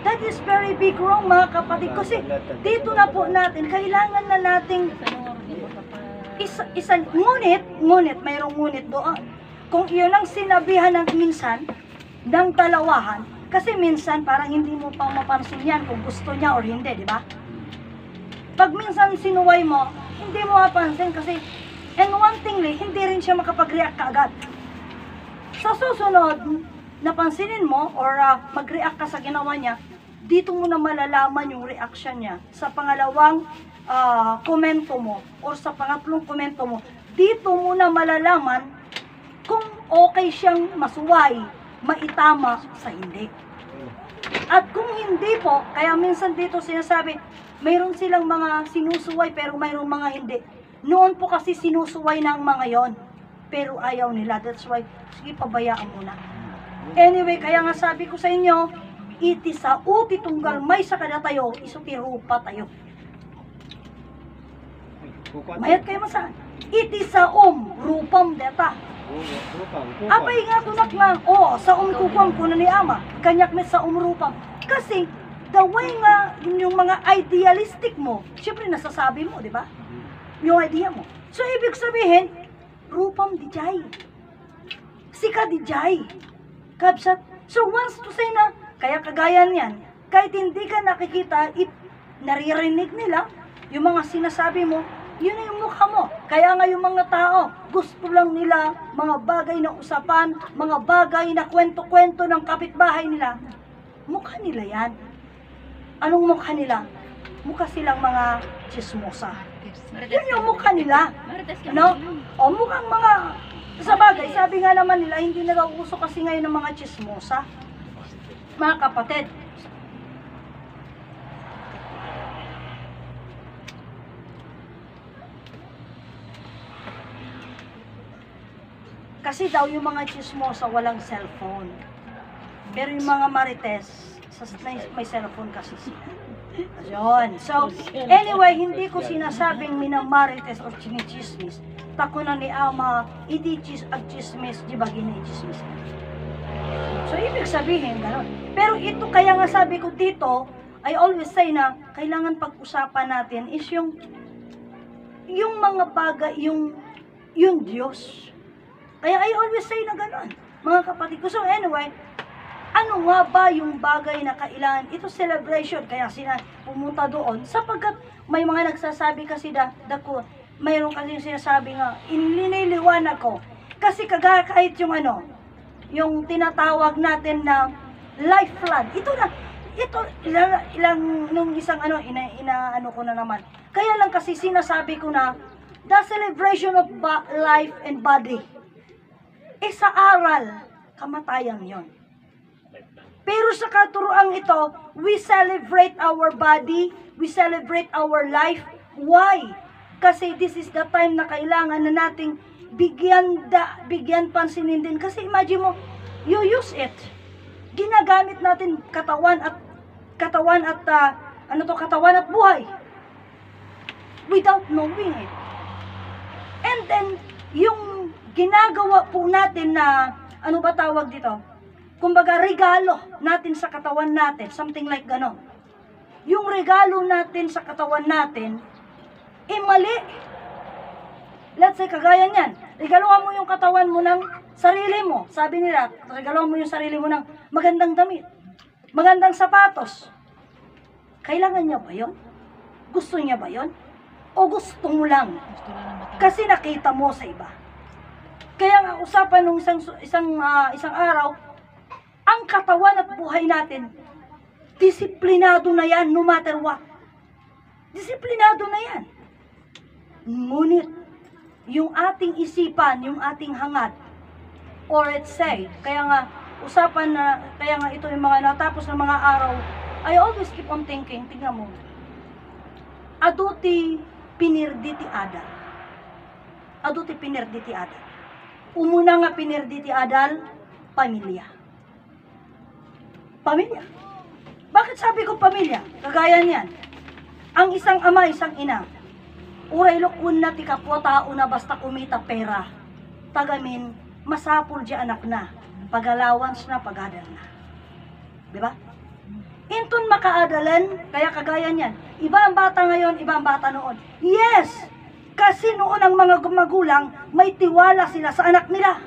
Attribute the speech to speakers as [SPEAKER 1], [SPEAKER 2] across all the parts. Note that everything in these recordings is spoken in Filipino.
[SPEAKER 1] That is very big wrong, mga kapatid. Kasi dito na po natin, kailangan na nating ngunit, mayroong ngunit doon. Kung iyon ang sinabihan ng minsan, ng dalawahan, kasi minsan parang hindi mo pa mapansin yan kung gusto niya or hindi, di ba? Pag minsan sinuway mo, hindi mo mapansin kasi, and one thing, hindi rin siya makapag-react kaagad. Sa susunod, napansinin mo or mag-react ka sa ginawa niya, dito mo na malalaman yung reaction niya. Sa pangalawang komento mo or sa pangatlong komento mo, dito mo na malalaman kung okay siyang masuway, maitama sa hindi. At kung hindi po, kaya minsan dito sinasabi, mayroon silang mga sinusuway pero mayroong mga hindi. Noon po kasi sinusuway na ang mga yon, pero ayaw nila. That's why, sige, pabayaan muna. Anyway, kaya nga sabi ko sa inyo, iti sa uti tunggal may sa kada tayo, isuti rupa tayo. Mayat kayo masaan? Iti sa rupam deta. Apay nga kunak nga, sa kukwam ko na ni ama, kanyak met sa rupam. Kasi, the way nga, yung mga idealistic mo, syempre nasasabi mo, di ba? Yung idea mo. So, ibig sabihin, rupam di jay. Sika di jay. Kabsat. So, once to say na, kaya kagaya niyan, kahit hindi ka nakikita, naririnig nila, yung mga sinasabi mo, yun na yung mukha mo. Kaya nga yung mga tao, gusto lang nila mga bagay na usapan, mga bagay na kwento-kwento ng kapitbahay nila. Mukha nila yan. Anong mukha nila? Mukha silang mga chismosa. Yun yung mukha nila. No? O mukhang mga, sa bagay, sabi nga naman nila, hindi na daw uso kasi ngayon ng mga chismosa. Mga kapatid, kasi daw yung mga chismosa walang cellphone. Pero yung mga marites, may cellphone kasi sila. Yun. So, anyway, hindi ko sinasabing minamarites o chinichismis. Tako na ni ama, iti ag chismis, di ba gini-chismis. So, ibig sabihin, gano'n. Pero ito, kaya nga sabi ko dito, I always say na, kailangan pag-usapan natin is yung mga bagay, yung Diyos. Kaya I always say na gano'n, mga kapatid ko. So anyway, ano nga ba yung bagay na kailangan? Ito celebration, kaya sila pumunta doon, sapagkat may mga nagsasabi kasi mayroon kasi yung sinasabi nga, inililiwanag ko. Kasi kahit yung yung tinatawag natin na life flood, nung isang inaano ko na naman. Kaya lang kasi sinasabi ko na, the celebration of life and body. Sa aral, kamatayan yon. Pero sa katuroang ito, we celebrate our body, we celebrate our life. Why? Kasi this is the time na kailangan na nating bigyan pansinin din. Kasi imagine mo, you use it. Ginagamit natin katawan at buhay. Without knowing it. And then, yung ginagawa po natin na, ano ba tawag dito? Kumbaga, regalo natin sa katawan natin, something like gano'n. Yung regalo natin sa katawan natin, mali. Let's say, kagaya niyan, regaluhan mo yung katawan mo ng sarili mo. Sabi nila, regaluhan mo yung sarili mo ng magandang damit, magandang sapatos. Kailangan niya ba yun? Gusto niya ba yun? O gusto mo lang? Kasi nakita mo sa iba. Kaya nga usapan nung isang araw, ang katawan at buhay natin, disiplinado na yan no matter what. Disiplinado na yan. Ngunit, yung ating isipan, yung ating hangad, or let's say, kaya nga ito yung mga natapos ng mga araw, I always keep on thinking, tingnan mo, aduti pinirditi adal. Aduti pinirditi adal. Umuna nga pinirditi adal, pamilya. Pamilya. Bakit sabi ko pamilya? Kagaya niyan. Ang isang ama, isang ina, uray lokun na ti kapwa tao na basta kumita pera, tagamin, masapul di anak na, pagalawans na, pagadal na. Diba? Inton makaadalan, kaya kagaya niyan. Iba ang bata ngayon, iba ang bata noon. Yes! Kasi noon ang mga magulang, may tiwala sila sa anak nila.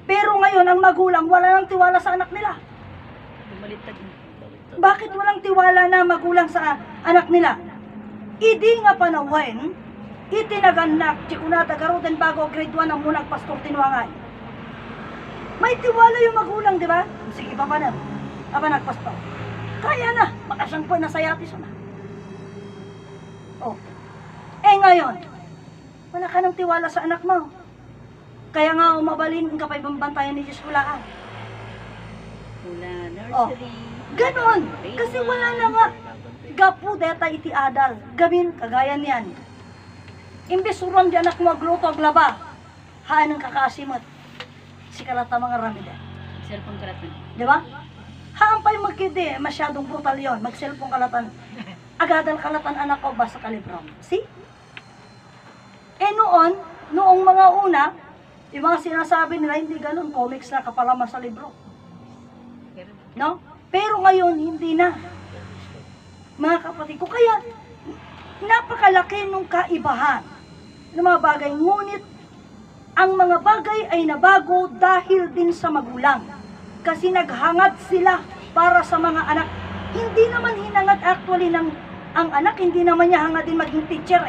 [SPEAKER 1] Pero ngayon, ang magulang, wala nang tiwala sa anak nila. Bakit walang tiwala na magulang sa anak nila? Idi nga panawin, itinaganak, Chikunata Garoden bago grade 1 ang munang pastor tinuangay. May tiwala yung magulang, di ba? Sige, papa na. Papa nagpastor. Kaya na, makasangpoy na sa yatis na. Oh. Ngayon, wala ka ng tiwala sa anak mo. Kaya nga umabalin ka pa ibang bantayan ni Diyos kulaan.
[SPEAKER 2] Mula nursery.
[SPEAKER 1] Ganon. Kasi wala na nga. Gapu deta iti adal. Gawin, kagaya niyan. Imbes uram di anak mo agluto aglaba. Haan ang kakasimot. Si kalata mga ramida.
[SPEAKER 2] Cellphone kalatan.
[SPEAKER 1] Di ba? Haan pa'y magkidi. Masyadong brutal yon. Mag-cellphone kalatan. Agadal kalatan anak ko basta kalibram. See? Noong mga una, yung mga sinasabi nila, hindi ganun, comics na kapalaman sa libro. No? Pero ngayon, hindi na. Mga kapatid ko, kaya napakalaki nung kaibahan ng mga bagay. Ngunit, ang mga bagay ay nabago dahil din sa magulang. Kasi naghangad sila para sa mga anak. Hindi naman hinangad actually ng ang anak, hindi naman niya hangad din maging teacher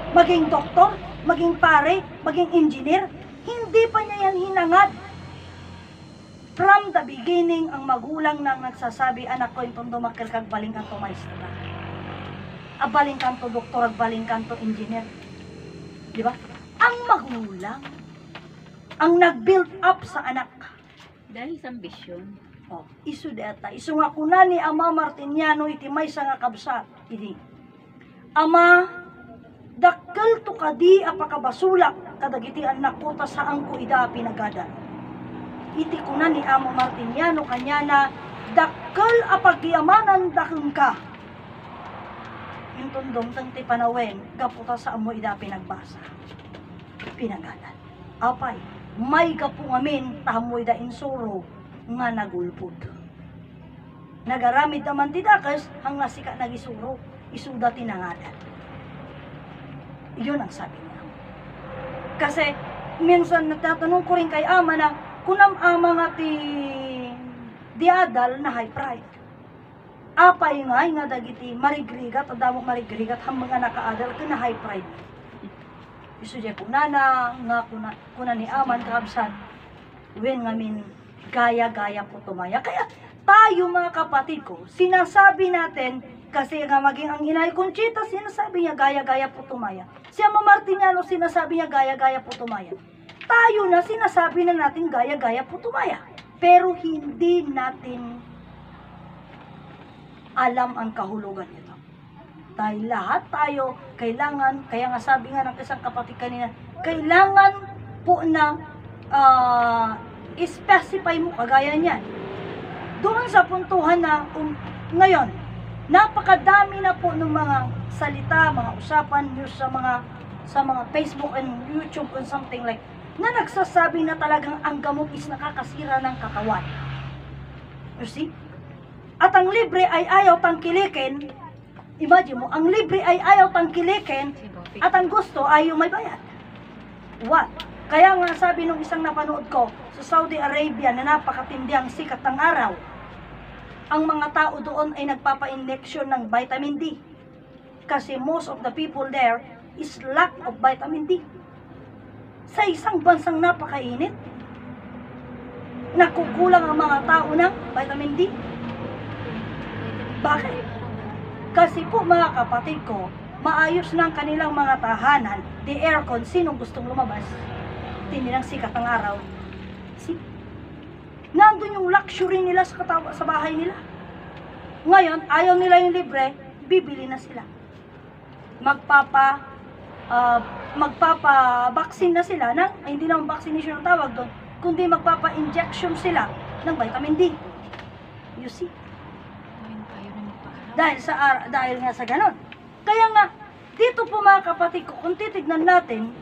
[SPEAKER 1] maging doktor, maging pare, maging engineer. Hindi pa niya yan hinangad. From the beginning, ang magulang nang nagsasabi, anak ko, itong dumakil kag baling kanto maestra. Abaling kanto doktor, abaling kanto engineer. Di ba? Ang magulang, ang nag-build up sa anak.
[SPEAKER 2] Dahil sa ambisyon.
[SPEAKER 1] Oh, isu deta. Isu nga kuna ni Ama Martiniano iti may nga kabsat. Idi. Ama, dakkel to kadi apakabasulak kadagiti anak ko ta saan ko ida pinagadan. Iti kuna ni Ama Martiniano kanya na dakkel apagyamanan dakeng ka. Intundong tang ti panawen gaputa sa amo ida pinagbasa. Pinagadan. Apay, may gapu ngamin tamoy da insuro nga nagulpod. Nagaramid naman ti dakas hang nasika nagisuro, isuda tinangadan. Iyon ang sabi niya. Kasi minsan natatanong ko rin kay ama na kunam ama nga ti diadal na high pride. Apay nga dagiti marigrigat, adamo marigrigat hang mga nakaadal ka na high pride. Isudya kunana nga kuna ni aman kakabsan wen ngamin gaya-gaya po tumaya. Kaya tayo mga kapatid ko, sinasabi natin, kasi nga maging ang Inay Conchita, sinasabi niya gaya-gaya po tumaya. Si Ama Martiniano, sinasabi niya gaya-gaya po tumaya. Tayo na, sinasabi na natin gaya-gaya po tumaya. Pero hindi natin alam ang kahulugan nito. Dahil lahat tayo, kailangan, kaya nga sabi nga ng isang kapatid kanina, kailangan po na i-specify mo kagaya niyan. Doon sa puntuhan na ngayon, napakadami na po ng mga salita, mga usapan, news sa mga Facebook and YouTube and something like na nagsasabi na talagang ang gamot is nakakasira ng katawan. You see? At ang libre ay ayaw tangkilikin. Imagine mo, ang libre ay ayaw tangkilikin at ang gusto ay yung may bayad. What? Kaya nga sabi nung isang napanood ko sa Saudi Arabia na napakatindi ang sikat ng araw, ang mga tao doon ay nagpapa-injection ng vitamin D. Kasi most of the people there is lack of vitamin D. Sa isang bansang napakainit, nakukulang ang mga tao ng vitamin D. Bakit? Kasi po mga kapatid ko, maayos ng kanilang mga tahanan, the aircon, sinong gustong lumabas? Tindi ng sikat ng araw. See? Nandun yung luxury nila sa bahay nila. Ngayon, ayaw nila yung libre, bibili na sila. Magpapa-vaccine na sila hindi naman vaccination ang tawag doon, kundi magpapa-injection sila ng vitamin D. You see? Dahil nga sa ganon. Kaya nga, dito po mga kapatid ko, kung titignan natin,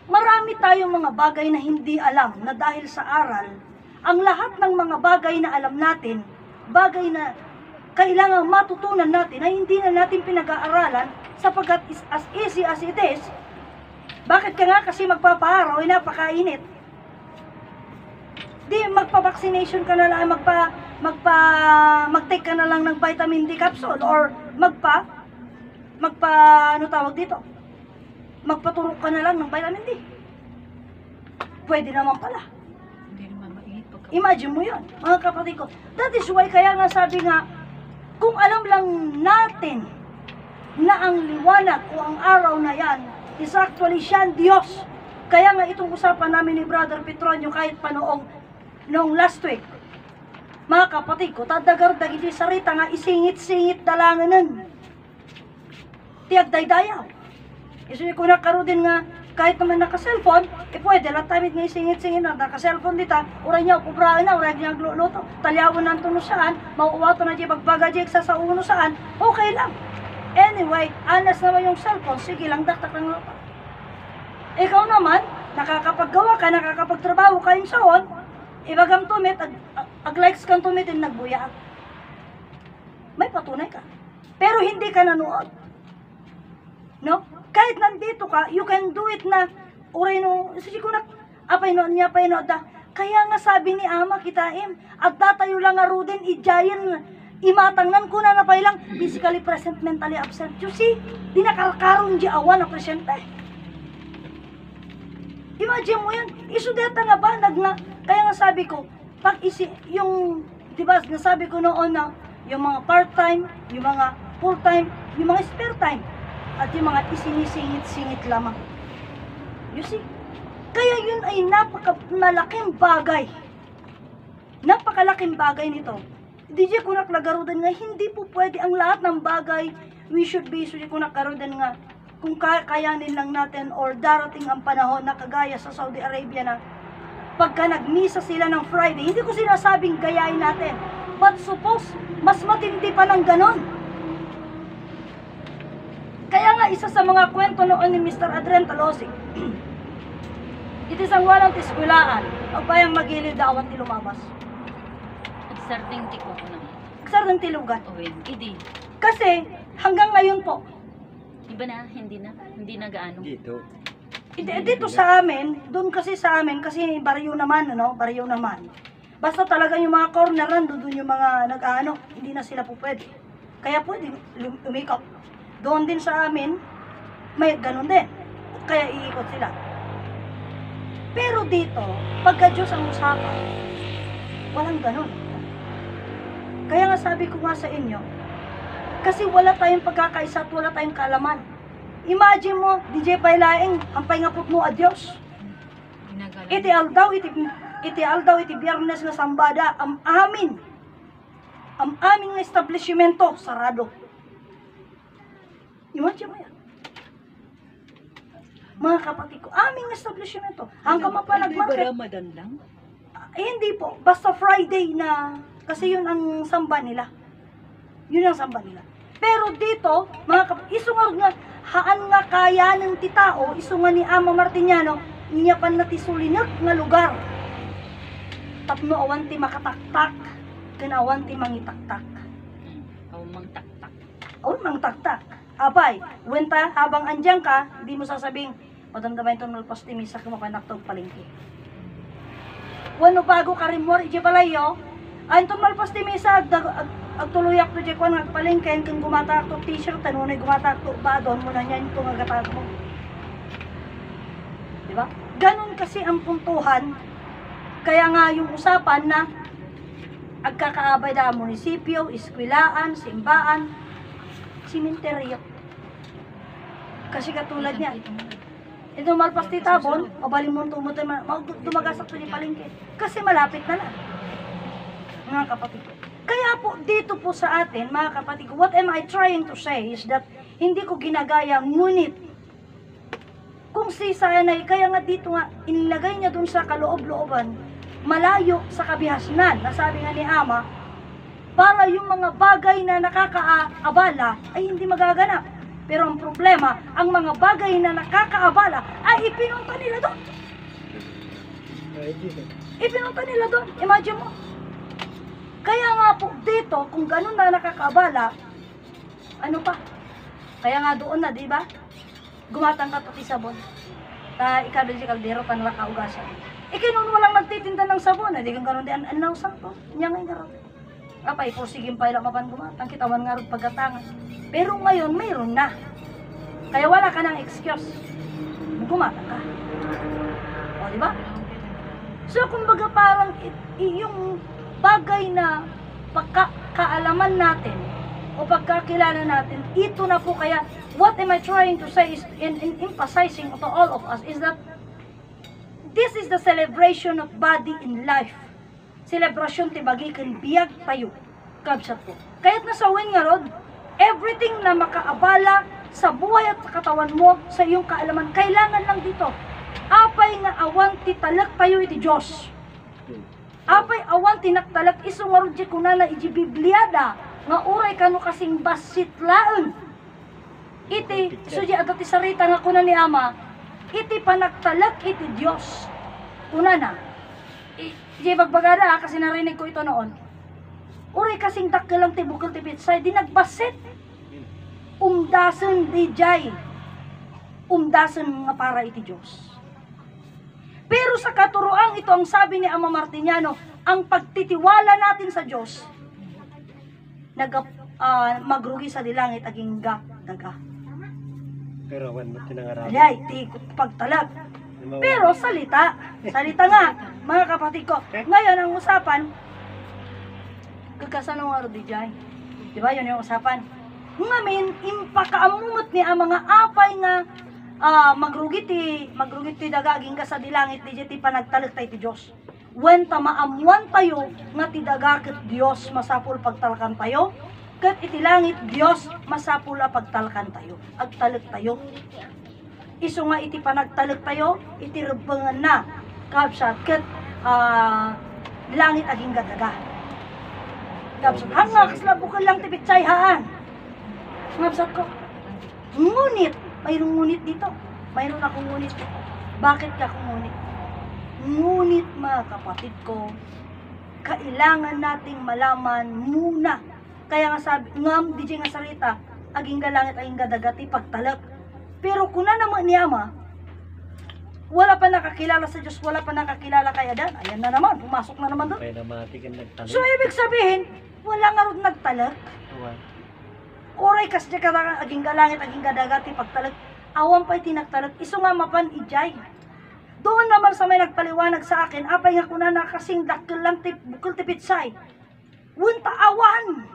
[SPEAKER 1] marami tayong mga bagay na hindi alam na dahil sa aral, ang lahat ng mga bagay na alam natin, bagay na kailangan matutunan natin na hindi na natin pinag-aaralan sapagkat as easy as it is, bakit ka nga kasi magpapaaraw ay napakainit? Di magpa-vaccination ka na lang, mag-take ka na lang ng vitamin D capsule or ano tawag dito? Magpaturok ka na lang ng vitamin D. Pwede naman pala.
[SPEAKER 2] Hindi naman mainit pagka.
[SPEAKER 1] Imagine mo yun, mga kapatid ko. That is why kaya nga sabi nga, kung alam lang natin na ang liwanag o ang araw na yan is actually siya ang Diyos. Kaya nga itong usapan namin ni Brother Petronio kahit pa noong last week, mga kapatid ko, tadagardag iti sarita nga isingit-singit dalanganan. Tiyag daydayaw. Isuyo ko na karo din nga kahit naman naka-cellphone, pwede lang tayo nga isingit-singit na naka-cellphone dita, uray niya, kubraan na, uray niya gluluto, talyawon ng tuno saan, mauuwato na di pagbagajik sa uno saan, okay lang. Anyway, anas naman yung cellphone, sige lang, daktak lang luto. Ikaw naman, nakakapaggawa ka, nakakapagtrabaho ka yung saon, ibagam tumit, ag-likes kang tumitin, nagbuya. May patunay ka. Pero hindi ka nanood. No? Kahit nandito ka, you can do it na, uray no, sige ko na, apay no, niya pay no, da. Kaya nga sabi ni Ama kitaim, at datayo lang nga rudin, ijayan, imatangnan ko na napay lang, physically present, mentally absent. You see, di nakarkarong di awan na presyente. Imagine mo yan, isudeta nga ba, kaya nga sabi ko, pag yung, diba, nasabi ko noon na, yung mga part-time, yung mga full-time, yung mga spare time, at yung mga isinisingit-singit lamang. You see? Kaya yun ay napakalaking bagay. Napakalaking bagay nito. DJ ko naklagarudan nga, hindi po pwede ang lahat ng bagay, we should be, so ko naklagarudan nga, kung kakayanin lang natin or darating ang panahon na kagaya sa Saudi Arabia na pagka nagmisa sila ng Friday, hindi ko sinasabing gayahin natin. But suppose, mas matindi pa ng ganon. Kaya nga isa sa mga kwento noon ni Mr. Adrian Talosig, it is ang walang tiskulaan, o bayang magilid dawan ti lumabas.
[SPEAKER 2] Nagsarting tiko ko na.
[SPEAKER 1] Nagsarting tilugan.
[SPEAKER 2] Owen, hindi.
[SPEAKER 1] Kasi hanggang ngayon po,
[SPEAKER 2] Iba na, hindi na gaano.
[SPEAKER 1] dito sa amin, doon kasi sa amin, kasi baryo naman, baryo naman. Basta talaga yung mga corner doon yung mga hindi na sila po pwede. Kaya pwede umikot. Doon din sa amin, may ganun din. Kaya iikot sila. Pero dito, pagka Diyos ang usapan, walang ganun. Kaya nga sabi ko nga sa inyo, kasi wala tayong pagkakaisa at wala tayong kaalaman. Imagine mo, DJ Pailaeng, ang paingapot mo a Diyos. Iti aldaw, iti biyernes nga sambada, ang aming establishmento, sarado. Imagine mo yan. Mga kapatid ko, aming establishmento. Hanggang mapanagmarket.
[SPEAKER 2] Ramadan lang?
[SPEAKER 1] Hindi po. Basta Friday na, kasi yun ang samba nila. Yun ang samba nila. Pero dito, mga kapatid, isungar nga, haan nga kaya ng titao, isunga ni Ama Martiniano, niya pan natisulinak nga lugar. Tapno awan ti makataktak, kanawan ti mangitaktak.
[SPEAKER 2] Awan mang taktak.
[SPEAKER 1] Awan mang taktak. Abay, wenta habang andyan ka, hindi mo sasabing, madamdamay itong nalpas ti misa kumapanaktog palengke. Wano bago ka rin mo, ije palayo, antong malpas ti misa, agtuluyak to je ko nagpalengke, kung gumatakto t-shirt, tanunay gumatakto ba, doon mo na yan itong agatak mo. Diba? Ganon kasi ang puntuhan, kaya nga yung usapan na agkakaabay na munisipyo, eskwilaan, simbaan, simenteryo. Kasi katulad niya, ito malpas ti tabon, mabalin mo dumagasak to di palengke. Kasi malapit na na. Mga kapatid ko. Kaya po, dito po sa atin, mga kapatid ko, what am I trying to say is that hindi ko ginagaya, ngunit kung si Sayanay, kaya nga dito nga, inilagay niya dun sa kaloob-looban, malayo sa kabihasnan, nasabi nga ni Ama, para yung mga bagay na nakakaabala ay hindi magaganap. Pero ang problema, ang mga bagay na nakakaabala ay ipinunta nila doon. Ipinunta nila doon. Imagine mo. Kaya nga po, dito ito, kung ganun na nakakabala, ano pa? Kaya nga doon na, di ba? Gumatang ka pati sabon. Ikabel si kaldero, panala kaugasan. Kinun walang nagtitinda ng sabon, di kang ganun di anawsan to. Nya ngay garo. Apay, porsigim pa ila mapan gumatang, kitawan nga rin pagkatangan. Pero ngayon, mayroon na. Kaya wala ka ng excuse. Gumatang ka. O, di ba? So, kumbaga parang yung bagay na pagkakaalaman natin o pagkakilala natin, ito na po kaya, what am I trying to say is, in emphasizing to all of us, is that this is the celebration of body in life. Celebration ti bagi kan biyag tayo. Kabsat po. Kaya't nasawin nga rod, everything na makaabala sa buhay at sa katawan mo, sa iyong kaalaman, kailangan lang dito. Apay nga awan ti talak tayo iti Diyos. Apay awan ti naktalak iso nga rod di kunana iti Bibliada, nga uray kano kasing basit laeng. Iti, so di ato ti sarita nga kunan ni Ama, iti panagtalak iti Diyos. Kunana, di bagbagada kasi narinig ko ito noon. Uray kasing dakkelang ti bukal ti pitsay, di nagbasit. Umdasen di jay. Umdasen nga para iti Diyos. Pero sa katuroang ito ang sabi ni Ama Martiniano, ang pagtitiwala natin sa Diyos, magrugi sa dilangit aging daga.
[SPEAKER 3] Pero awan mo tinangarap.
[SPEAKER 1] Alay, ti pagtalag. Pero salita nga, mga kapatid ko. Ngayon ang usapan, kagkasanong araw di jay. Di ba yun yung usapan? Ngamin, impakaamumot ni ang mga apay nga magrugi ti dagaging ka sa dilangit di ti panagtalag tayo ti Diyos. When tamaamuan tayo nga ti dagaket Diyos masapul pagtalakan tayo, ket iti langit Diyos masapul pagtalakan tayo. Agtalag tayo. Isu nga iti panagtalag tayo, iti rebengan na kabsat ket langit aging gadaga. Kabsat hanga kaslabukal lang ti pitsay haan. Kabsat ko. Ngunit mayroong ngunit dito. Mayroon akong ngunit dito. Bakit ka akong ngunit? Ngunit mga kapatid ko, kailangan nating malaman muna. Kaya nga sabi, ngam, di nga salita, aging galangit, aging gadagati, pagtalak. Pero kung na naman ni Ama, wala pa nakakilala sa Diyos, wala pa nakakilala kay Adan, ayan na naman, pumasok na naman doon.
[SPEAKER 3] Kaya namati ka nagtalo.
[SPEAKER 1] So, ibig sabihin, wala nga rin nagtalak. Oray kasi ka aging galangit, aging gadagati, pagtalag. Awan pa itinagtalag. Iso nga mapan ijay. Doon naman sa may nagpaliwanag sa akin, apay nga kuna na kasing dakil lang bukul tipitsay. Wunta awan.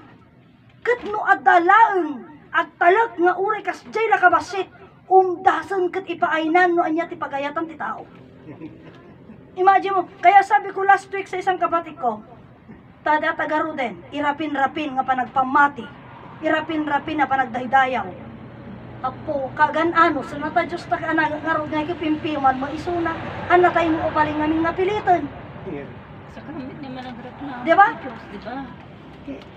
[SPEAKER 1] Kat no adalaeng, agtalag nga oray kas jay lakabasit. Umdasan kat ipaainan no anya ti pagayatan ti tao. Imagine mo, kaya sabi ko last week sa isang kapatid ko, tagaro din, irapin-rapin nga panagpamati. Irapin-rapin na panagdaydayaw. Apo, kaganano, sa nata Diyos ta ka ngarod nga ikipimpiman, maisuna, anatay mo upaling namin napilitan.
[SPEAKER 2] Sa kamit ni managreklamo.
[SPEAKER 1] Diba?
[SPEAKER 2] Diyos, diba?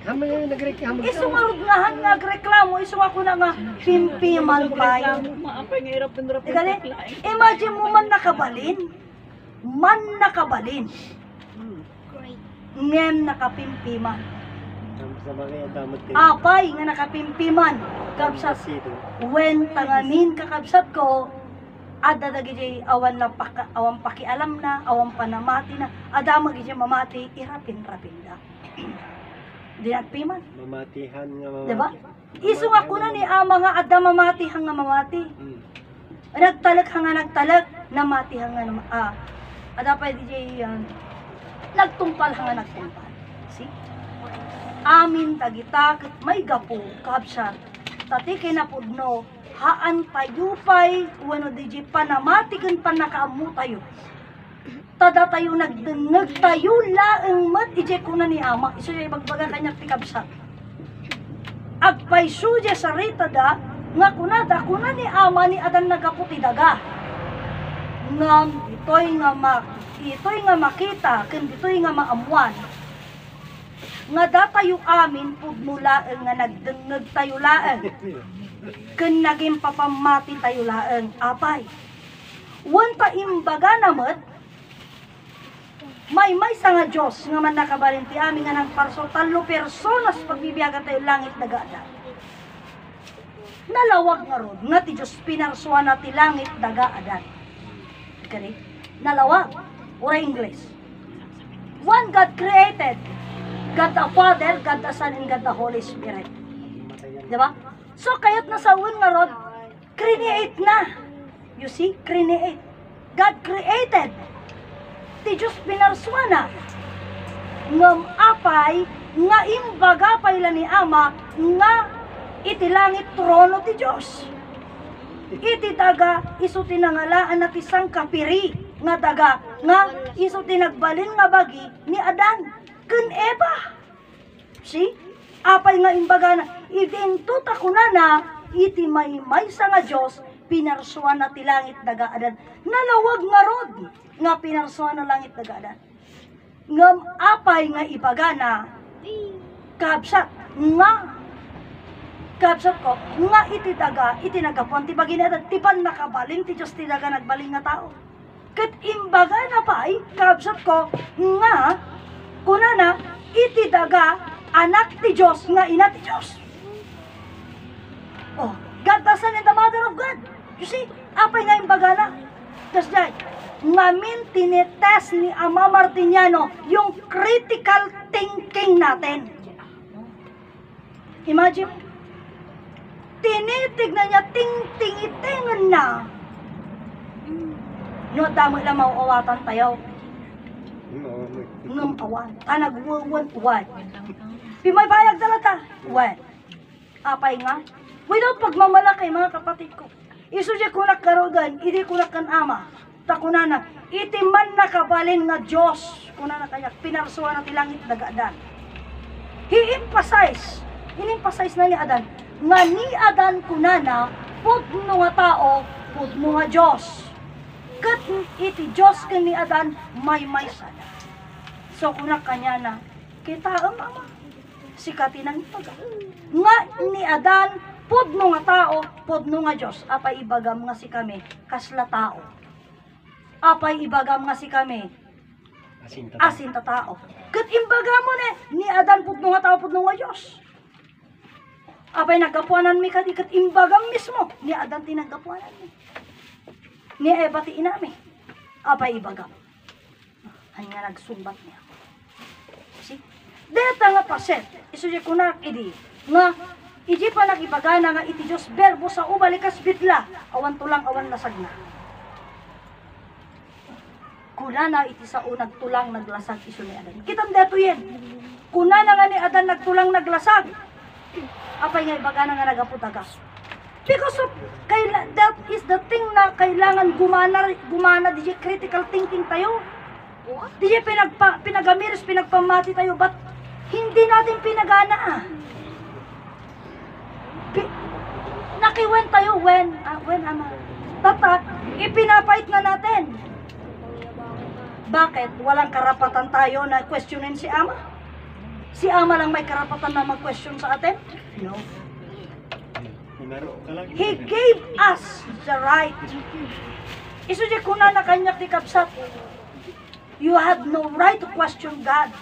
[SPEAKER 3] Hamal nga nagreklamo.
[SPEAKER 1] Isu ngarod nga han nga agreklamo, isu ako na nga pimpiman pa yun.
[SPEAKER 2] Maapay nga irapin-rapin.
[SPEAKER 1] Ikali, imagine mo man nakabalin. Man nakabalin. Ngem nakapimpiman.
[SPEAKER 3] Sa bagay ang damot kayo.
[SPEAKER 1] Apay nga nakapimpiman. Kabsat. When tanganin kakabsat ko, adadagi jay awan pakialam na, awan panamati na, adamag jay mamati, irapin-rapin na. Di nagpiman.
[SPEAKER 3] Mamatihan nga mamati.
[SPEAKER 1] Diba? Isu nga kuna ni ama nga adda mamati hang nga mamati. Nagtalag hang nga nagtalag, namati hang nga adapay di jay nagtungpal hang nga nagtungpal. See? Amin tagita ket may gapo kabsat. Tati kinapudno haan tayo pay wano di panamati ken panakaamu tayo. Tada tayo nagdengeg tayo laeng mat ije kuna ni ama isu jay bagbaga kanya ti kabsat. Agpay suje sarita da nga kuna ni ama ni adan nagaputi daga. Ngam itoy nga makita ken itoy nga maamuan. Nga datayo amin pudno laeng nga nagdengeg tayo laeng. Ken naging papamati tayo laeng apay. Wanta imbaga namet may nga Diyos nga man nakabalin ti amin nga ng parso talo personas pagbibiyagan tayo langit daga-ada. Nalawag nga rod nga ti Diyos pinarsuan na ti langit daga-ada. Okay? Nalawag. Ura English. One God created. God the Father, God the Son, and God the Holy Spirit. Diba? So, kaya't nasawin nga rod, create na. You see? Create. God created. Ti Diyos pinarsuana. Ngam apay, nga imbaga payla ni Ama, nga iti langit trono ti Diyos. Iti daga, iso tinangalaan na ti sangkapiri, nga daga, nga iso tinagbalin nga bagi ni Adan, ken Eva. See? Apay nga imbaga na, idintuta ko na, iti may sa nga Diyos, pinarsuan na ti langit daga Adan. Nalawag nga rod, nga pinarsuan na langit daga Adan. Ngam apay nga ibagana, kabsat, kabsat ko, nga iti daga, iti nagapuan, ti bagina, ti pan nakabalin, ti Diyos ti daga nagbalin nga tao. Kat imbaga na pa'y, kabsat ko, nga, kunana, iti daga, anak ti Diyos, nga ina ti Diyos. Oh, God the Son and the Mother of God. You see, apay nga imbaga na. Just that, ngamin tinitest ni Ama Martiniano yung critical thinking natin. Imagine, tinitignan niya, ting-tingitingan na. No, damo lang mauawatan tayo. Ngam awan, tanagwawan. Pimay bayag dalata. Wan. Apay nga. Without pagmamalaki, mga kapatid ko. Isudya ko nakarogan, hindi ko nakan ama. Takunana, iti man nakabalin nga Diyos. Kunana kaya, pinarsuan na tilangit daga-adan. In-emphasize na ni Adan. Nga ni Adan kunana, pudno nga tao, pudno nga Diyos. Kat iti Diyos ka ni Adan, may sana. So kuna kanya na, kita ang ama, sikati ng ibaga. Nga ni Adan, pudno nga tao, pudno nga Diyos. Apay ibagam nga si kami, kasla tao. Apay ibagam nga si kami, asin ta tao. Kat imbaga mo ni Adan, pudno nga tao, pudno nga Diyos. Apay nagapuanan mi kat imbagam mismo, ni Adan tinagapuanan mi. Ni Eva ti inami. Apay ibagam. Hanya nagsumbat niya. See? Deta nga paset, isudya ko na idi, nga iji pa nagibagana nga iti Diyos berbo sa ubalikas bitla, awan tulang awan lasag na. Kunana iti sa unag tulang naglasag iso ni Adan. Kitam deto yen. Kunana nga ni Adan nagtulang naglasag. Apay nga ibagana nga nagaputaga. Because of, that is the thing na kailangan gumana di critical thinking tayo. Di pinagamiris, pinagpamati tayo, but hindi natin pinagana. Nakiwen tayo when ama. Tata, ipinapait na natin. Bakit? Walang karapatan tayo na questionin si Ama? Si Ama lang may karapatan na mag-question sa atin? No. He gave us the right. Isudya ko na kanya ti kapsat. You have no right to question God.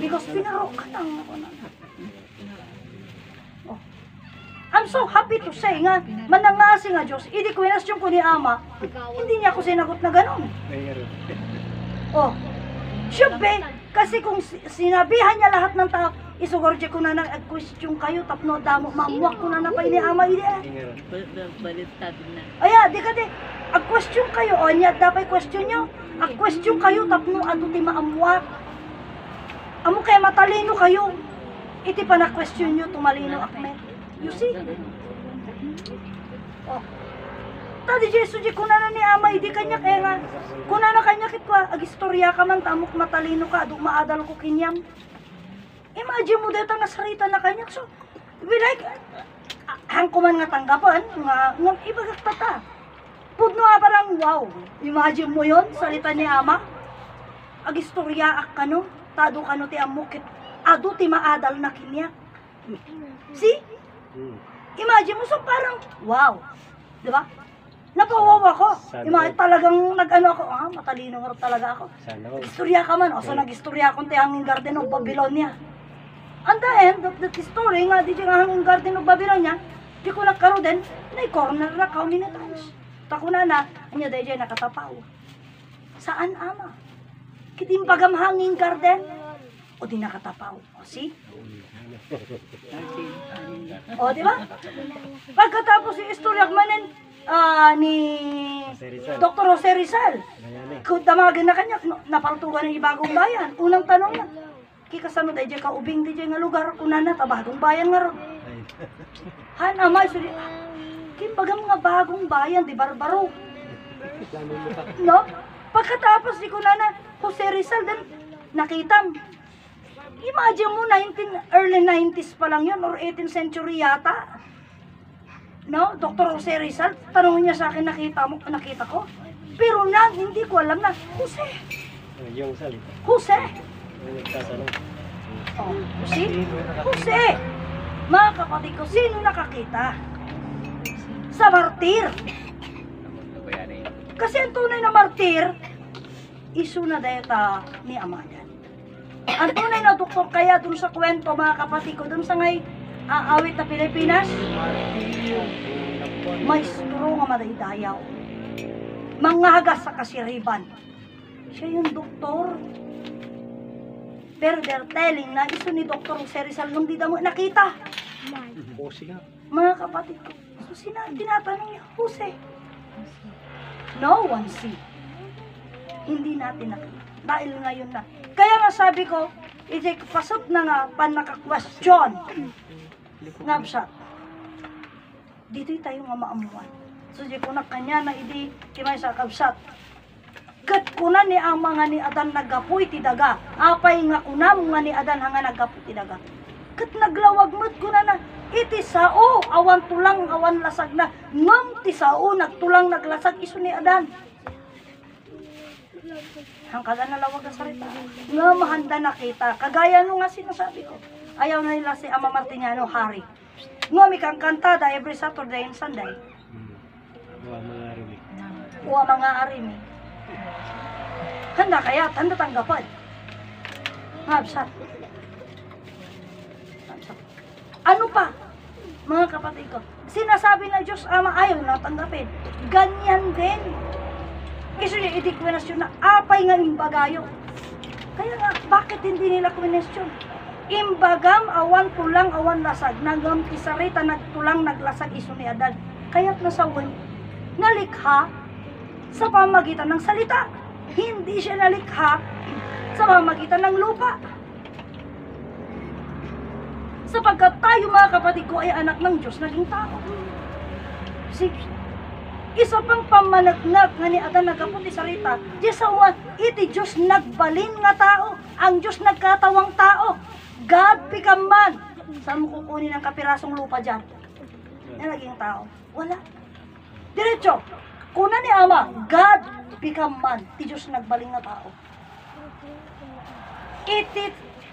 [SPEAKER 1] Because pinaro ka lang ako na. Oh. I'm so happy to say nga, manangasi nga Diyos, hindi ko inasyon ko ni Ama, hindi niya ako sinagot na ganon. Oh, syempre, kasi kung sinabihan niya lahat ng tao, isugorje ko na nag-question kayo, tapno damo, mamuwak ko na napay ni Ama, hindi
[SPEAKER 2] Balitad na.
[SPEAKER 1] Aya, di ka di, ag-question kayo, o niya, dapat question nyo, ag-question kayo, tapno, ato ti maamuwak. Amo kaya matalino kayo, iti pa na-question nyo, tumalino akmet. You see? Oh. Tadi Jesu di kunana ni Ama, hindi kanya kaya nga, kunana kanya kitwa, ag-istorya ka man, tamok matalino ka, adu maadal ko kinyam. Imagine mo dito nga sarita na kanya, so, be like, hang kuman nga tanggapan, nga ibagak tata. Pudno nga parang, wow, imagine mo yon sarita ni Ama, ag-istorya ak kano, tado kano ti amukit, adu ti maadal na kinyak. See? Imagine mo, so parang, wow, di ba? Napawawa ko.
[SPEAKER 3] Sana
[SPEAKER 1] Yung mga
[SPEAKER 3] all.
[SPEAKER 1] talagang nag-ano ako, matalino nga talaga ako.
[SPEAKER 3] Sana all.
[SPEAKER 1] Istorya ka man, o so nag-istorya akong te Hanging Garden of Babylonia. And the end of the story nga, di nga Hanging Garden of Babylonia, di ko nakaro din, na-corner na how many times. Tako na anya dahil nakatapaw. Saan ama? Kitimbagam Hanging Garden, o di nakatapaw. O see? O, di ba? Pagkatapos yung istorya manin ni
[SPEAKER 3] Jose Rizal.
[SPEAKER 1] Dr. Jose Rizal,
[SPEAKER 3] Ayan eh.
[SPEAKER 1] kung damagin na kanya, napaltugan ng Bagong Bayan. Unang tanong niya, kikasano dahil dyan kaubing di dyan nga lugar, kunan na, Bagong Bayan nga ron.
[SPEAKER 3] Ay.
[SPEAKER 1] Han, amay, suri, kimbagam nga Bagong Bayan, di barbaro. No? Pagkatapos di kunan na, Jose Rizal, din, nakitam. Imagine mo, early 90s pa lang yun, or 18th century yata. No? Dr. Jose Rizal, tanongin niya sa akin, nakita ko. Pero hindi ko alam na, Jose,
[SPEAKER 3] Yung salita.
[SPEAKER 1] Jose.
[SPEAKER 3] Yung nagtatanong.
[SPEAKER 1] Oh, see? Jose. Mga kapatid ko, sino nakakita? Sa martir. Kasi ang tunay na martir, isu na deta ni Amayan. Ang tunay na doktor kaya dun sa kwento, mga kapatid ko, dun sa ngay awit na Pilipinas, may suturo nga madaydayaw. Manghagas sa kasiriban. Siya yung doktor. Pero they're telling na iso ni Dr. Jose Rizal nung di mo nakita.
[SPEAKER 3] Pusi nga.
[SPEAKER 1] Mga kapatid ko. So tinatanong niya, Jose. No one see. Hindi natin nakita. Dahil ngayon na. Kaya nga sabi ko, pasok na nga panaka-question. Ngabsat. Dito'y tayo nga maamuan. So di ko na kanya na idi kimay sa kabsat. Kat kuna ni ang mga ni Adan nagapuy ti daga. Apay nga kuna mga ni Adan nga nagapuy ti daga. Kat naglawag mo't kuna na iti sao awan tulang awan lasag na ngam ti sao nagtulang naglasag iso ni Adan. Hangkaga na lawag na sarita. Nga mahanda nakita. Kagaya nung nga sinasabi ko. Ayaw na nila si Ama Martiniano Hari. Nga may kang kantada every Saturday and Sunday.
[SPEAKER 3] Mga mga rinig.
[SPEAKER 1] Uwa mga arimi. Handa kaya, handa tanggapan. Ngabsat. Ngabsat. Ano pa? Mga kapatid ko, sinasabi na Diyos Ama ayaw na tanggapin. Ganyan din. Kasi yung idikwenasyon na apay nga imbagayo. Kaya nga, bakit hindi nila kwenasyon? Imbagam awan tulang awan lasag. Nagam kisarita nagtulang naglasag iso ni Adan. Kaya't nasawan, nalikha sa pamagitan ng salita. Hindi siya nalikha sa pamagitan ng lupa. Sapagkat tayo mga kapatid ko ay anak ng Diyos, naging tao. Isa pang pamanagnag nga ni Adan nagaputi sarita, Jesawan, iti Diyos nagbalin nga tao, ang Diyos nagkatawang tao. God become man. Saan mo kukunin ang kapirasong lupa dyan? Na naging tao? Wala. Diretso, kuna ni Ama, God become man. Iti Diyos nagbalin nga tao.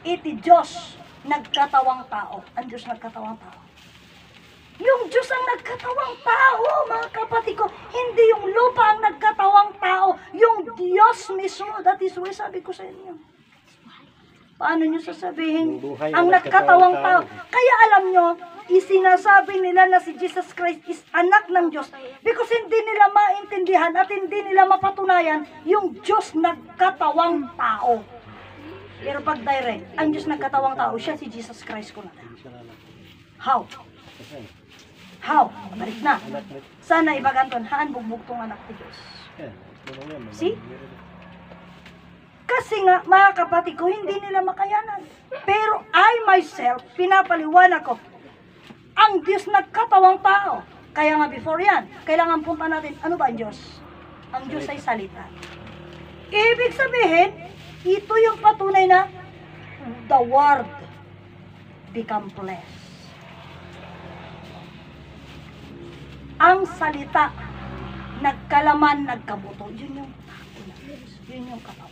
[SPEAKER 1] Iti Diyos nagkatawang tao. Ang Diyos nagkatawang tao. Yung Diyos ang nagkatawang tao, mga kapatid ko. Hindi yung lupa ang nagkatawang tao. Yung Diyos mismo. That is why sabi ko sa inyo. Paano nyo sasabihin? Ang nagkatawang tao. Kaya alam nyo, isinasabi nila na si Jesus Christ is anak ng Diyos. Because hindi nila maintindihan at hindi nila mapatunayan yung Diyos nagkatawang tao. Pero pag direct, ang Diyos nagkatawang tao, siya si Jesus Christ ko na. How? How? Balik na. Sana ibaganton, haan bugbugtong anak ni Diyos. See? Kasi nga, mga kapatid ko, hindi nila makayanan. Pero I myself, pinapaliwanag ko, ang Diyos nagkatawang tao. Kaya nga before yan, kailangan punta natin, ano ba ang Diyos? Ang Diyos ay salita. Ibig sabihin, ito yung patunay na the Word become flesh. Ang salita, nagkalaman, nagkabuto. Yun yung yun yung katawan.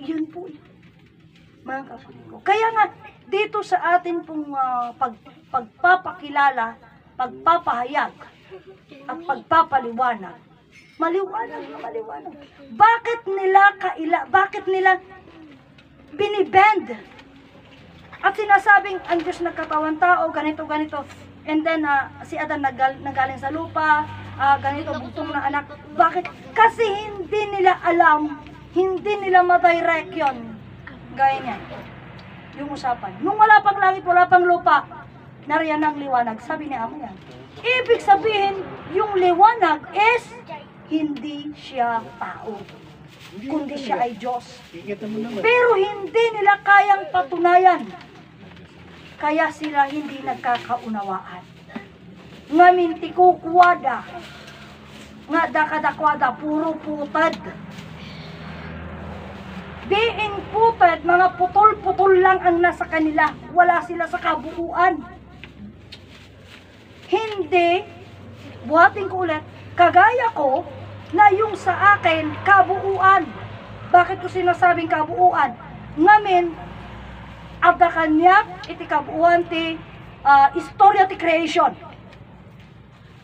[SPEAKER 1] Yun po yun. Mga kapatid ko. Kaya nga, dito sa atin pong pagpapakilala pagpapahayag at pagpapaliwanag. Maliwanag na maliwanag. Bakit nila binibend? At sinasabing, ang Diyos nagkatawan tao, ganito, ganito. And then, si Adan nagaling sa lupa, ganito, bugtong na anak. Bakit? Kasi hindi nila alam, hindi nila madirect yun. Gaya niya. Yung usapan. Nung wala pang langit, wala pang lupa, nariyan ang liwanag. Sabi ni Amo yan. Ibig sabihin, yung liwanag is hindi siya tao, kundi siya ay Diyos.
[SPEAKER 3] Kikita mo naman.
[SPEAKER 1] Pero hindi nila kayang patunayan. Kaya sila hindi nagkakaunawaan. Ngamin ti kukwada, nga dakadakwada, puro putad. Being putad, mga putol-putol lang ang nasa kanila. Wala sila sa kabuuan. Hindi, buhatin ko ulit, kagaya ko, na yung sa akin, kabuuan. Bakit ko sinasabing kabuuan? Ngamin, abda kanya, iti kabuuan ti istorya ti creation.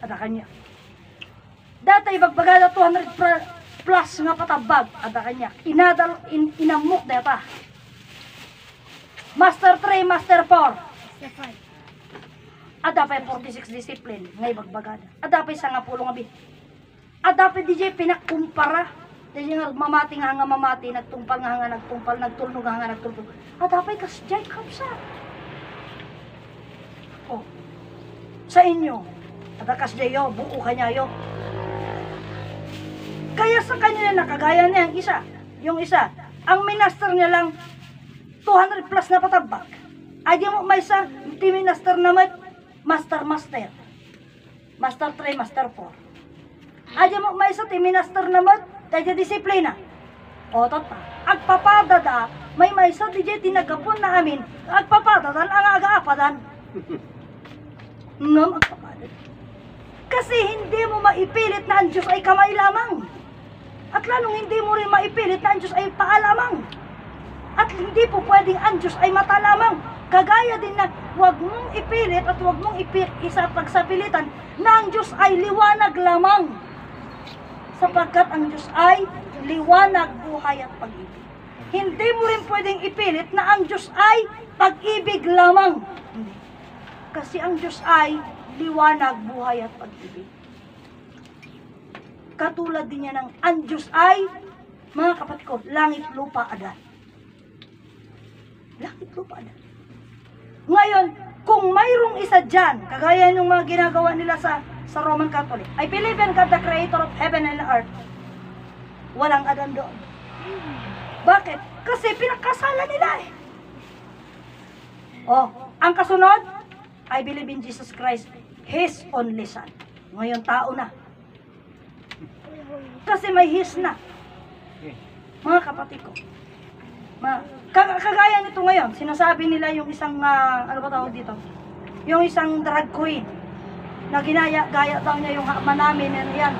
[SPEAKER 1] Abda kanya. Dati, bagbagada 200 plus nga patabag, abda kanya. Inamok data. Master 3, Master 4. Adapay 46 discipline, ngay bagbagada. Adapay sa nga pulong abi. Adapay DJ pinakumpara. DJ nga mamati nga mamati, nagtumpal nga nagtumpal, nagtulnog nga nagtulnog. Adapay kas Jacob sa. Oh. Sa inyo, adakas dayo, buo kanya yo. Kaya sa kanila nakagaya niya yung isa, ang minaster niya lang 200 plus na patabak. Adi mo may sa minaster naman Master 3, Master 4. Adya mo may sa minaster naman, tayo disiplina. O tata, agpapadada, may sa DJ tinagapon na amin, agpapadadan ang aga-apadan. Ngam agpapadad. Kasi hindi mo maipilit na ang Diyos ay kamay lamang. At lalong hindi mo rin maipilit na ang Diyos ay paa lamang. At hindi po pwedeng ang Diyos ay mata lamang. Kagaya din na huwag mong ipilit at huwag mong pagsapilitan na ang Diyos ay liwanag lamang. Sapagkat ang Diyos ay liwanag, buhay at pag-ibig. Hindi mo rin pwedeng ipilit na ang Diyos ay pag-ibig lamang. Hindi. Kasi ang Diyos ay liwanag, buhay at pag-ibig. Katulad din niya ng ang Diyos ay, mga kapatid ko, langit, lupa, adan. Langit, lupa, adan. Ngayon, kung mayroong isa dyan, kagaya ng mga ginagawa nila sa Roman Catholic, I believe in God, the Creator of heaven and earth. Walang Adan doon. Bakit? Kasi pinakasala nila eh. Oh, ang kasunod, I believe in Jesus Christ, His only Son. Ngayon, tao na. Kasi may His na. Mga kapatid ko. Kagaya nito ngayon, sinasabi nila yung isang, ano ba tawag dito? Yung isang drag queen, na gaya daw niya yung hama namin, yan.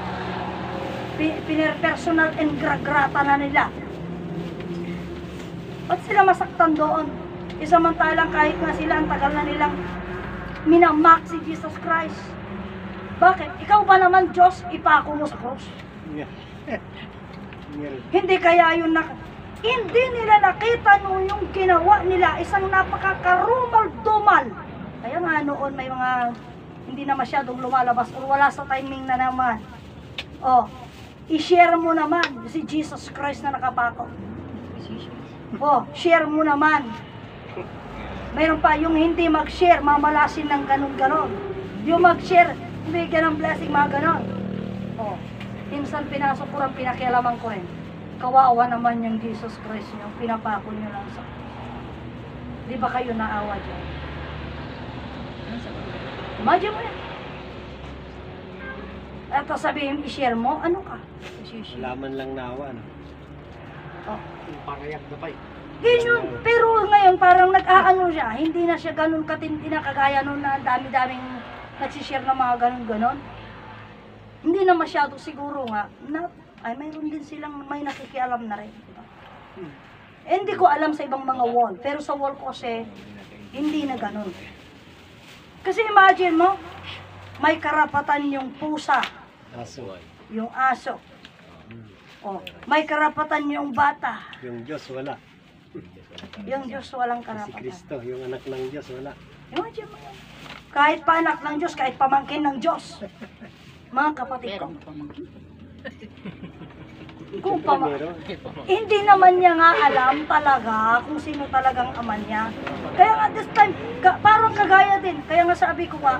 [SPEAKER 1] Personal and gragrata na nila. Ba't sila masaktan doon? Isamantalang kahit nga sila, ang tagal na nilang minamak si Jesus Christ. Bakit? Ikaw ba naman, Diyos, ipako mo sa krus? Hindi kaya yun hindi nila nakita nung yung ginawa nila, isang napakakarumal-dumal. Kaya nga noon may mga hindi na masyadong lumalabas o wala sa timing na naman. Oh, i-share mo naman si Jesus Christ na nakapako. Oh, share mo naman. Mayroon pa yung hindi mag-share, mamalasin ng ganun-ganon. Yung mag-share, bigyan ng blessing, mga ganon. Oh, minsan pinasok ko rin, pinakialaman ko rin. Kawawa naman yung Jesus Christ nyo, pinapako nyo lang sa... Di ba kayo naawa dyan? Imagine mo yan. At sabihin, i-share mo, ano ka?
[SPEAKER 3] Laman lang naawa, no?
[SPEAKER 1] Oh.
[SPEAKER 3] Pangayak na pa eh.
[SPEAKER 1] Ganyan, pero ngayon parang nag-aano siya, hindi na siya ganun katindi na kagaya nun na dami-daming nagsishare ng mga ganun-ganon. Hindi na masyado siguro nga, ay mayroon din silang may nakikialam na rin. Hindi ko alam sa ibang mga wall, pero sa wall ko kasi, hindi na ganun. Kasi imagine mo, may karapatan yung pusa,
[SPEAKER 3] Aso.
[SPEAKER 1] yung aso. O, may karapatan yung bata.
[SPEAKER 3] Yung Diyos wala.
[SPEAKER 1] Yung Diyos walang
[SPEAKER 3] Si
[SPEAKER 1] karapatan.
[SPEAKER 3] Kristo, yung anak ng Diyos wala.
[SPEAKER 1] Imagine mo yan. Kahit pa anak ng Diyos, kahit pamangkin ng Diyos. Mga kapatid ko.
[SPEAKER 2] Meron pamangkin.
[SPEAKER 1] Kung pama-
[SPEAKER 3] Meron.
[SPEAKER 1] hindi naman niya nga alam talaga kung sino talagang ama niya. Kaya nga this time, parang kagaya din. Kaya nga sabi ko nga,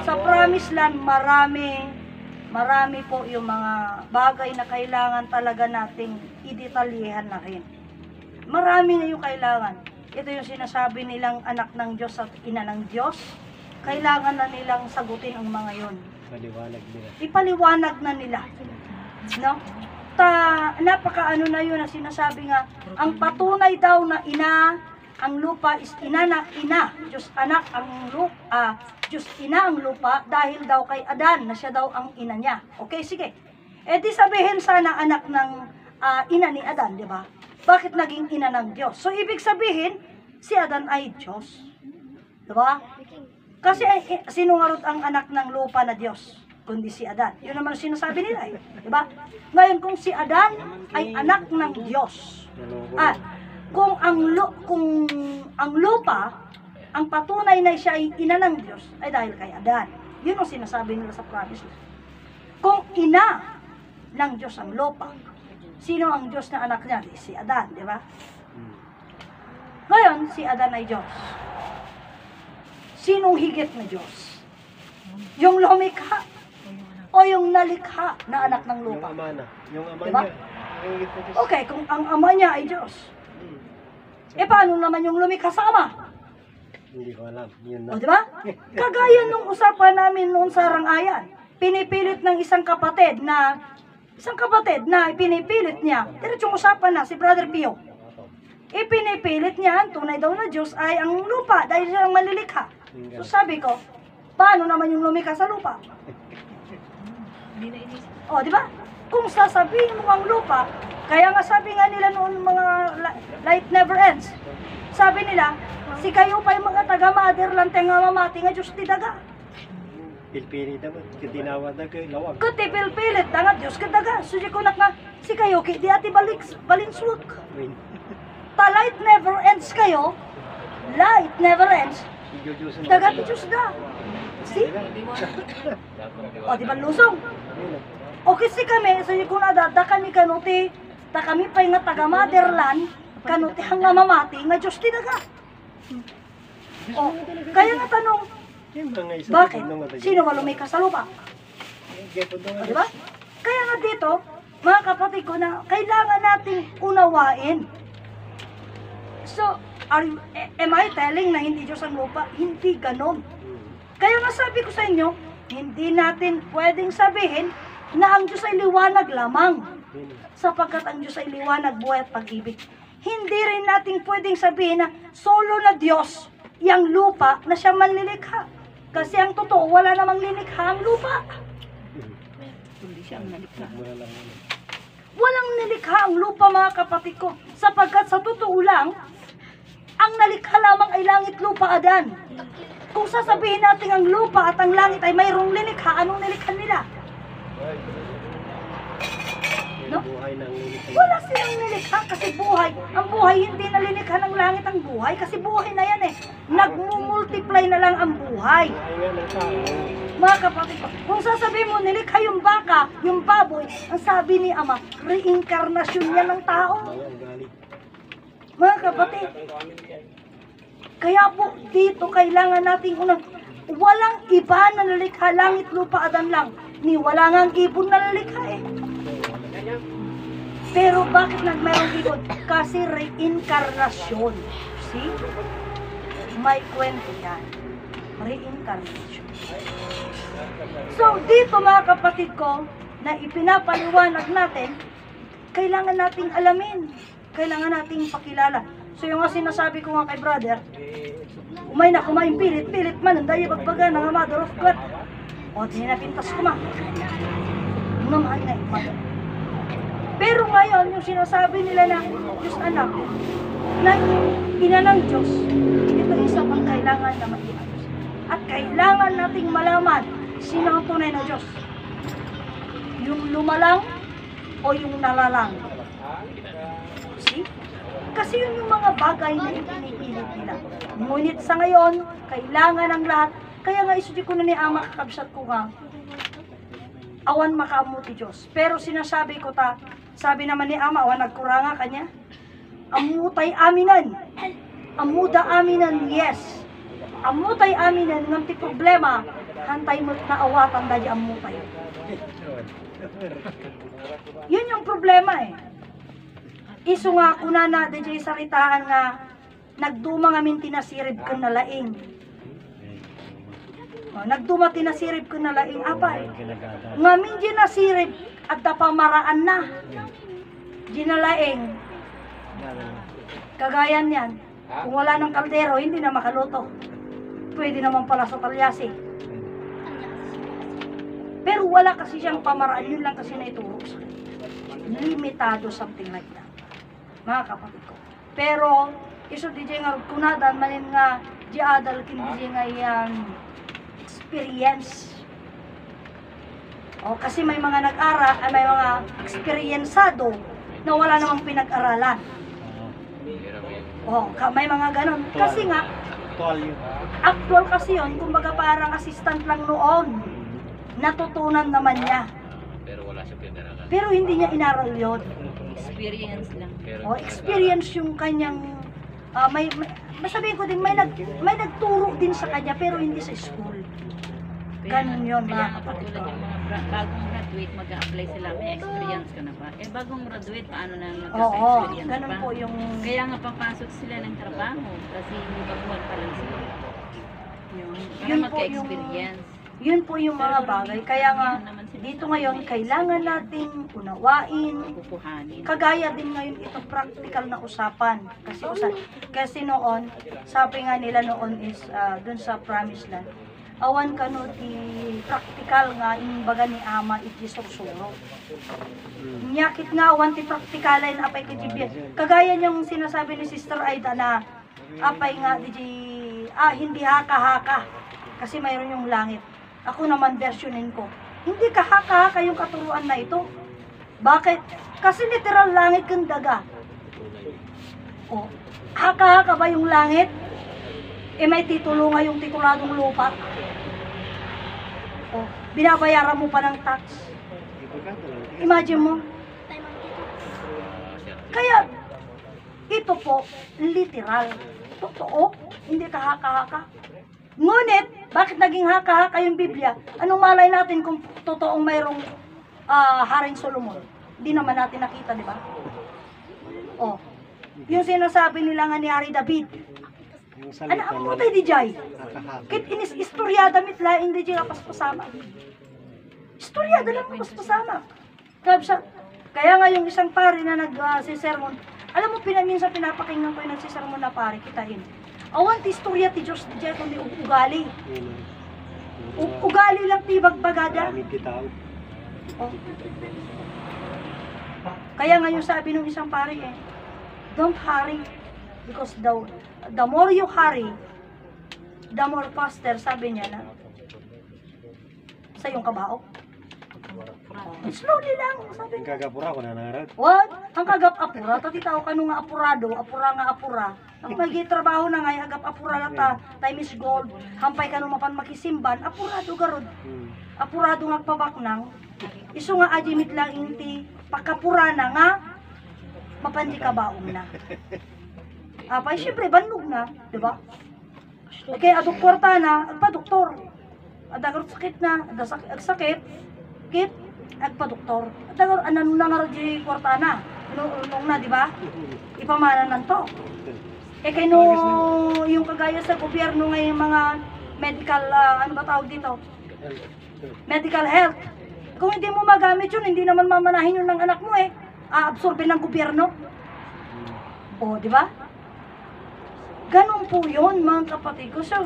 [SPEAKER 1] sa Promised Land, marami po yung mga bagay na kailangan talaga nating idetalyehan na rin. Marami na yung kailangan. Ito yung sinasabi nilang anak ng Diyos at ina ng Diyos. Kailangan na nilang sagutin ang mga yon.
[SPEAKER 3] Paliwanag nila.
[SPEAKER 1] Ipaliwanag na nila. No? Napakaano na yun na sinasabi nga, ang patunay daw na ina, ang lupa is ina na ina. Diyos anak ang lupa, Diyos ina ang lupa dahil daw kay Adan na siya daw ang ina niya. Okay, sige. Eh di sabihin sana anak ng ina ni Adan, di ba? Bakit naging ina ng Diyos? So ibig sabihin, si Adan ay Diyos. Di ba? Kasi sino nga rin ang anak ng lupa na Diyos? Kundi si Adan. Yun naman sinasabi nila eh. Diba? Ngayon, kung si Adan ay anak ng Diyos, kung ang lupa, ang patunay na siya ay ina ng Diyos, ay dahil kay Adan. Yun ang sinasabi nila sa Promised Land. Kung ina ng Diyos ang lupa, sino ang Diyos na anak niya? Si Adan, di ba? Ngayon, si Adan ay Diyos. Sinong higit na Diyos? Yung lumikha o yung nalikha na anak ng
[SPEAKER 3] Yung
[SPEAKER 1] lupa?
[SPEAKER 3] ama na. Yung ama
[SPEAKER 1] Diba?
[SPEAKER 3] niya. Yung higit na Diyos.
[SPEAKER 1] Okay, kung ang ama niya ay Diyos, eh paano naman yung lumikha sa ama?
[SPEAKER 3] Hindi ko alam. Yun na.
[SPEAKER 1] O diba? Kagaya nung usapan namin noon sa Rangayan, pinipilit ng isang kapatid na pinipilit niya, diretsong usapan na si Brother Pio. Ipinipilit niya, ang tunay daw na Diyos ay ang lupa dahil siya ang malilikha. So sabi ko, paano naman yung lumikha sa lupa? O, di ba? Kung sasabihin mo ang lupa, kaya nga sabi nga nila noon mga light never ends. Sabi nila, si kayo pa yung mga taga-motherland nga mamati nga Diyos ti daga.
[SPEAKER 3] Pilpili naman. Kitinawa na kayo. Lawag.
[SPEAKER 1] Kuti pilpilit, dangat Diyos ka daga. Susi ko na si kayo, ki di ati balinswag.
[SPEAKER 3] Win.
[SPEAKER 1] Ta light never ends kayo, light never ends,
[SPEAKER 3] Diyos na.
[SPEAKER 1] dagat Diyos da. See? O, di ba lusong? O kasi kami, so yung kunada, da kami kanuti, da kami pa nga taga-motherland, kanuti hang mamamati, nga Diyos ti daga. O, kaya nga tanong, bakit? Sino ba lumikha sa lupa? O, di ba? Kaya nga dito, mga kapatid ko, na kailangan nating unawain. So, am I telling na hindi Diyos ang lupa? Hindi ganon. Kaya nga sabi ko sa inyo, hindi natin pwedeng sabihin na ang Diyos ay liwanag lamang. Sapagkat ang Diyos ay liwanag, buhay at pag-ibig. Hindi rin natin pwedeng sabihin na solo na Diyos, yung lupa na siya manlilikha. Kasi ang totoo, wala namang lilikha ang lupa.
[SPEAKER 2] Hindi siya ang nalikha.
[SPEAKER 1] Walang nilikha ang lupa, mga kapatid ko. Sapagkat sa totoo lang, ang nalikha lamang ay langit, lupa, Adan. Kung sasabihin natin ang lupa at ang langit ay mayroong lilikha, anong nilikha nila? No? Wala silang nilikha kasi buhay. Ang buhay hindi na lilikha ng langit ang buhay kasi buhay na yan eh. Nagmumultiply na lang ang buhay. Mga kapatid ko, kung sasabihin mo nilikha yung baka, yung baboy, ang sabi ni Ama, reincarnation yan ng tao. Mga kapatid, kaya po dito kailangan nating unang, walang iba na nalikha, langit, lupa, Adan lang. Ni wala nga ang ibon na nalikha eh. Pero bakit mayroong ibon? Kasi reincarnation. See? May kwento yan. Reincarnation. So dito mga kapatid ko, na ipinapaliwanag natin, kailangan nating alamin. Kailangan nating pakilala. So yung nga sinasabi ko nga kay brother, umay na kumain pilit man, ang daya bagbaga ng mother of God. O, tinapintas ko ma. Namahal na yung Pero ngayon, yung sinasabi nila na Diyos anak, na ina ng Diyos, ito isa pang kailangan na maiayos. At kailangan nating malaman Sino ang tunay na Diyos? Yung lumalang o yung nalalang? See? Kasi yun yung mga bagay na ipinipilit nila. Ngunit sa ngayon, kailangan ng lahat. Kaya nga isudi ko na ni Ama, kakabsat ko nga, awan makaamuti Diyos. Pero sinasabi ko sabi naman ni Ama, awan nagkuranga kanya. Amutay aminan. Amuda aminan, yes. Amutay aminan, ngamti problema, hantay mo na awatan dahil amutay. Yun yung problema eh. Iso nga kuna na DJ saritaan nga nagduma nga min tinasirib ko na laing. Nagduma tinasirib ko na laing apay. Nga min ginasirib at pamaraan na. Ginalaing. Kagayan yan. Kung wala ng kaldero, hindi na makaluto. Pwede naman pala sa talyasi. Pero wala kasi siyang pamaraan, yun lang kasi naituro sa akin. Limitado, something like that. Mga kapatid ko. Pero, iso DJ nga kunadan, manin nga, di adal kin DJ nga yung experience. O, kasi may mga nag-ara, may mga experiencado na wala namang pinag-aralan. O, may mga ganon. Kasi nga, actual kasi yun, kumbaga parang assistant lang noon. Natutunan naman niya.
[SPEAKER 2] Pero wala siya pinaralan.
[SPEAKER 1] Pero hindi niya inaral yun.
[SPEAKER 2] Experience lang.
[SPEAKER 1] O, experience yung kanyang, masabihin ko din, may nagturo din sa kanya, pero hindi sa school. Ganun yun, mga kapatid ko.
[SPEAKER 2] Katulad yung mga bagong graduate, mag-a-apply sila, may experience ka na ba? Eh, bagong graduate, paano na
[SPEAKER 1] Oo,
[SPEAKER 2] magka-experience
[SPEAKER 1] ganun
[SPEAKER 2] pa?
[SPEAKER 1] po yung,
[SPEAKER 2] Kaya nga papasok sila ng trabaho, kasi baguhan pa lang sila. Yun, para
[SPEAKER 1] Yun po
[SPEAKER 2] magka-experience.
[SPEAKER 1] yun po yung mga bagay. Kaya nga, dito ngayon, kailangan nating unawain,
[SPEAKER 2] Pupuhanin.
[SPEAKER 1] kagaya din ngayon itong practical na usapan. Kasi noon, sabi nga nila noon is dun sa Promised Land, awan ka no ti practical nga yung baga ni Ama iti sursuro. Nyakit nga awan ti practicalin apay kajibyan. Kagaya niyang sinasabi ni Sister Aida na apay nga hindi haka-haka kasi mayroon yung langit. Ako naman versionin ko. Hindi ka haka-haka yung katuruan na ito. Bakit? Kasi literal langit kang daga. O, haka-haka ba yung langit? Eh may titulo nga yung tituladong lupa. O, binabayaran mo pa ng tax. Imagine mo. Kaya, ito po, literal. Totoo, hindi ka haka-haka. Ngunit, bakit naging haka-haka yung Biblia? Anong malay natin kung totoong mayroong Haring Solomon? Hindi naman natin nakita, di ba? O, yung sinasabi nila nga ni Hari David, ano ang mutay di jay? Kit inis istoryada mitla, hindi di nga paspasama. Istoryada lang paspasama. Kaya nga yung isang pari na nag-sermon, alam mo, minsan pinapakinggan ko yung nagsisermon na pari, kitain. Awan ti istorya ti Diyos di jay kundi ugali. Ugali lang ti bagbagada. Oh. Kaya nga yung sabi ng isang pari don't hurry. Because the more you hurry, the more faster, sabi niya na, sa iyong kabao. Slowly lang, sabi niya.
[SPEAKER 3] Gagapura ko na narad.
[SPEAKER 1] What? Ang kagap-apura, tati tao ka nga apurado, apura nga apura. Ang trabaho na nga, agap apura lang ta, time is gold, hampay ka nung mapan makisimban, apurado garod. Apurado nga pabaknang, iso nga adimit lang inti, pakapura na nga, mapandi kabaong na. Apay, syempre, banlog na, di ba? Kaya adoktor ta na, agpa-doktor. Adagarot sakit na, sakit, kit, agpa-doktor. Adagarot, anong na nga di kwarta na, nung na, di ba? Ipamana nan to. Kaya yung kagaya sa gobyerno ngayon mga medical, ano ba tawag dito? Medical health. Kung hindi mo magamit yun, hindi naman mamanahin yun ng anak mo aabsorbe ng gobyerno. O, di ba? Ganon po yun, mga kapatid ko. So,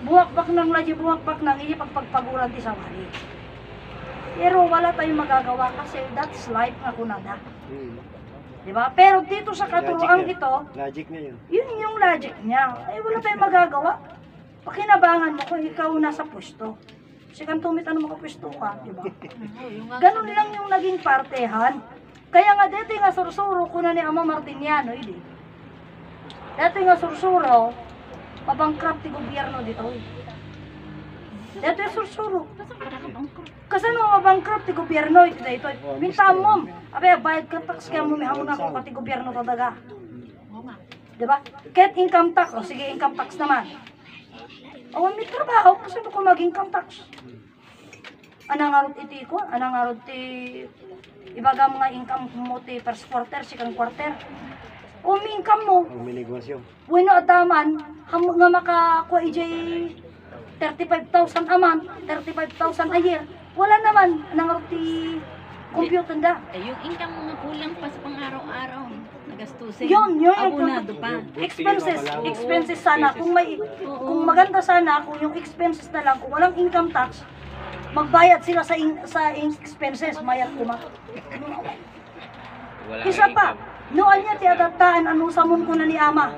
[SPEAKER 1] buwakbak ng laji, buwakbak ng iya pagpagpaguran ti sa wali. Pero wala tayong magagawa kasi that's life nga kunada. Diba? Pero dito sa katuruan ito,
[SPEAKER 3] Logic na yun.
[SPEAKER 1] yun yung logic niya. Wala tayong magagawa. Pakinabangan mo kung ikaw nasa pwesto. Sikan tumit ano makapwesto ka, di ba?
[SPEAKER 2] Yung nga
[SPEAKER 1] Ganun lang yung naging partehan. Kaya nga dito nga sursuro ko na ni Ama Martiniano, hindi. Dito nga sursuro, mabangkrap ti gobyerno dito. Dito yung sursuro. Kasi no mabangkrap ti gobyerno ito dito. Minta mo, abay bayad ka tax kaya mo may hamon ako pati gobyerno talaga. Di ba? Kahit income tax, o sige income tax naman. O may trabaho, kasi ko mag-income tax. Anang arot iti ko, anang arot ti ibaga mga income mo ti first quarter, second quarter. O may income mo,
[SPEAKER 3] Ang may negosyo.
[SPEAKER 1] bueno adaman, hamo nga makakuha ijay 35,000 a month, 35,000 a year. Wala naman, anang arot ti computer da.
[SPEAKER 2] Eh, yung income mo nga kulang pa sa pang-araw-araw. Nagastusin.
[SPEAKER 1] Yun, yun.
[SPEAKER 2] Abunado pa.
[SPEAKER 1] Expenses sana. Kung maganda sana, kung yung expenses na lang, kung walang income tax, magbayad sila sa expenses, mayat kuma. Isa pa, noon niya ti adaptaan, ano samon ko na ni Ama.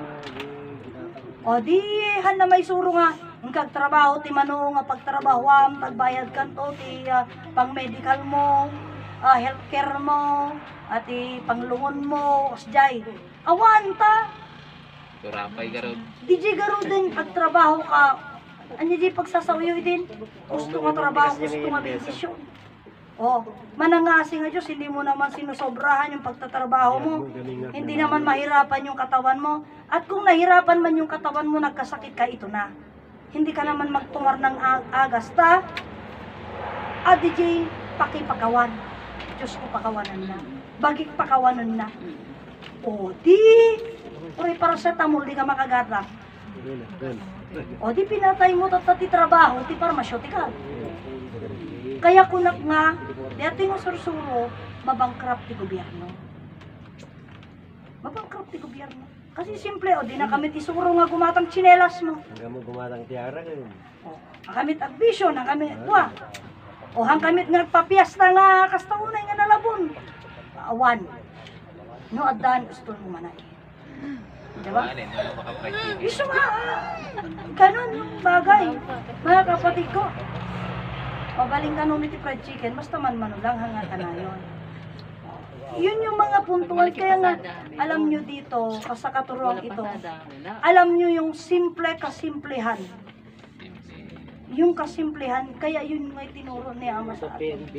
[SPEAKER 1] O di, han na may suro nga, ang kagtrabaho, ti mano nga pagtrabahwam, pagbayad kanto, ti pang medical mo, healthcare mo, at panglungon mo, kasjay. Awan ta,
[SPEAKER 4] Turapay garod.
[SPEAKER 1] di di garo din pagtrabaho ka, ano di pagsasawayo din, gusto nga trabaho, gusto nga benepisyon. Oh, manangasi nga Diyos, hindi mo naman sinusobrahan yung pagtatrabaho mo, hindi naman mahirapan yung katawan mo, at kung nahirapan man yung katawan mo, nagkasakit ka, ito na. Hindi ka naman magtungar ng agas ta, DJ, pakipakawan. Diyos ko pakawanan na. Bagik pakawanan na. O di, uri paracetamol, di ka makagata. O di pinatay mo tatati trabaho, ti pharmaceutical. Kaya kunak nga, dati nga sursuro, mabangkrap ti gobyerno. Mabangkrap ti gobyerno. Kasi simple, o di na kami ti suro nga gumatang tsinelas mo.
[SPEAKER 3] Hanggang mo gumatang tiara ngayon.
[SPEAKER 1] O, ang kamit agbisyo, ang kamit, buwa. O hang kamit nga nagpapiasta nga kastaunay nga nalabon. Awan. No adan gusto mo manay. Diba?
[SPEAKER 4] Alin, wala makapractice.
[SPEAKER 1] Iso nga, ganun yung bagay. Mga kapatid ko, pabaling ka nung niti fried chicken, basta man manulang hanga ka na yun. Yun yung mga puntual, kaya nga, alam nyo dito, kasakaturuan ito, alam nyo yung simple kasimplehan. Yung kasimplehan, kaya yun nga tinuro ni Ama sa atin.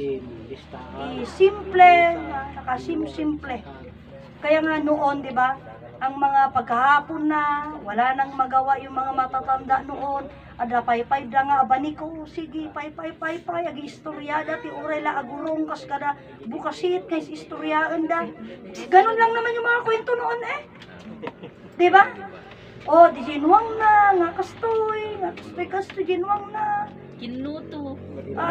[SPEAKER 1] Simple, nakasimple. Kaya nga noon, di ba, ang mga pagkahapon na, wala nang magawa yung mga matatanda noon, ada pay-pay da nga abani ko, sige, pay-pay, agi istoryada, ti urela agurong kas kada bukasit, kais istoryaan da. Ganun lang naman yung mga kwento noon Di ba? O, di ginwang na, nga kastoy, ginwang na.
[SPEAKER 2] Kinuto.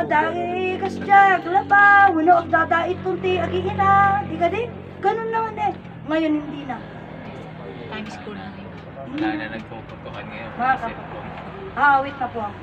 [SPEAKER 1] Dahil kasjag, laba, wala og dadait tunti, agihina, di ka di? Ganun naman Ngayon hindi na.
[SPEAKER 2] Time school na.
[SPEAKER 4] Wala na nagpupuntukan ngayon.
[SPEAKER 1] Mga
[SPEAKER 4] Cellphone.
[SPEAKER 1] Awit na po ako.